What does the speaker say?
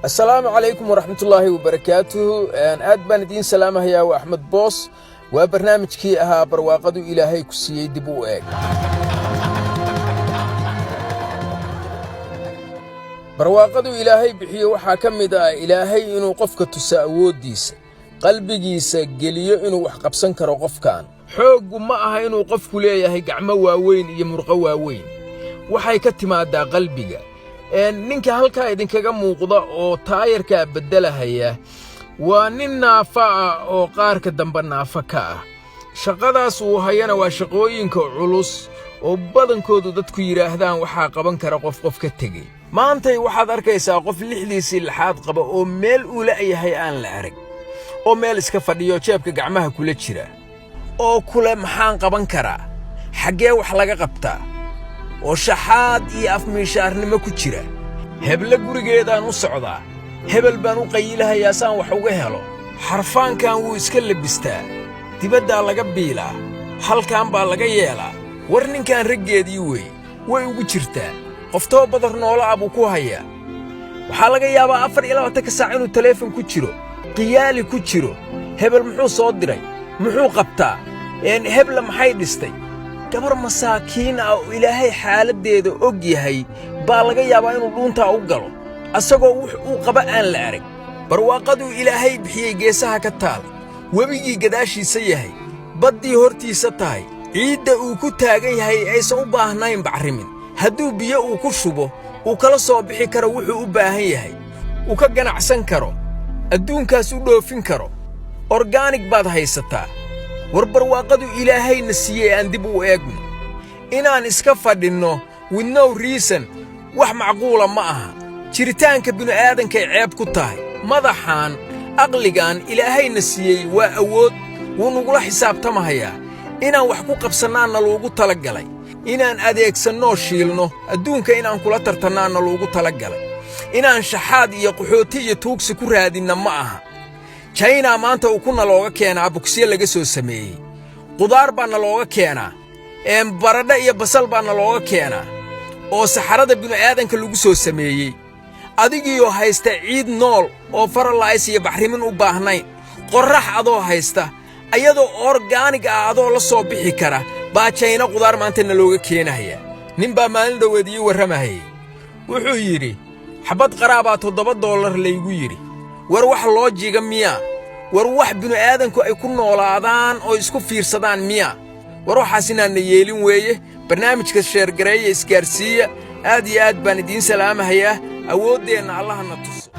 السلام عليكم ورحمة الله وبركاته. أنا بان دين سلامة يا وأحمد بوس وبرنامج كي أها برواقدو إلهي كسيي دبو إيك. برواقدو إلهي بحي وحا كمدا إلهي إنو قفك تساوود ديس قلبيسا جليو إنو وحقبسن كرو قفكان حوق ما أها إنو قفكو ليهي قعما واوين يمرقا واوين waxay ka timaadaa qalbiga ninka halka idinkaga muuqda oo taayirka bedelahaya waa nin naafa oo qaarka dambe naafa ka ah shaqadaas uu hayana waa shaqooyinka culus oo badankoodu dadku yiraahdaan waxa qaban kara qof ka tagay maantay waxaad arkaysaa qof lixdiisii lixaad qaba oo meel uu leeyahay aan la arag oo meel iska fadhiyo jeebka gacmaha kula jira oo kule maxaan qaban karaa xagee wax laga qabtaa oo shaxaad iyo afmiishaarnimo ku jira hebla gurigeedaan u socdaa hebel baan u qaylahayaa saan wax uga helo xarfaankan wuu iska labistaa dibadda laga biilaa halkaan baa laga yeelaa war ninkan raggeedii way ugu jirtaa qoftoo badar noola abu ku haya waxaa laga yaabaa 24 saac inuu telefoon ku jiro qiyaali ku jiro hebel muxuu soo diray muxuu qabtaa hebla maxay dhistay gabar masaakiin ah oo ilaahay xaaladeeda og yahay baa laga yaabaa inuu dhuunta u galo asagoo uu qaba aan la arag barwaaqadu ilaahay bixiyay geesaha ka taal wabigii gadaashiisa yahay baddii hortiisa tahay ciidda uu ku taagan yahay aysan u baahnayn bacrimin hadduu biyo uu ku shubo uu kala soo bixi karo wuxuu u baahan yahay uu ka ganacsan karo adduunkaas u dhoofin karo organic baad haysataa war barwaaqadu ilaahayna siiyay aan dib u eegno inaan iska fadhinno with no reason wax macquula ma aha jiritaanka bini'aadanka ay ceeb ku tahay madaxaan aqligan ilaahayna siiyay waa awood wuu nugula xisaabtamahayaa inaan wax ku qabsannaana loogu talagalay inaan adeegsanno shiilno adduunka inaan kula tartannaana loogu talagalay inaan shaxaad iyo qaxooti iyo tuugsi ku raadinna ma aha China maanta uu kuna looga keenaa buksiye laga soo sameeyay qudaar baana looga keenaa baradha iyo basal baana looga keenaa oo saxarada bini'aadanka lagu soo sameeyay adigiyo haysta ciid nool oo faralays iyo baxrimin u baahnayn qorrax adoo haysta ayadoo organic ah adoo la soo bixi kara baa China qudaar maanta looga keenaya nin baa maalin dhaweedii warramay wuxuu yiri xabad qaraaba $7 laygu yiri war wax loo jiga miya war wax bini'aadanku ay ku noolaadaan oo isku fiirsadaan miya war waxaas inaan yeelin weeye barnaamijka sheer gareeya isgaarsiiya aad iyo aad baan idin salaamahayaa awoodeena Allah na tuso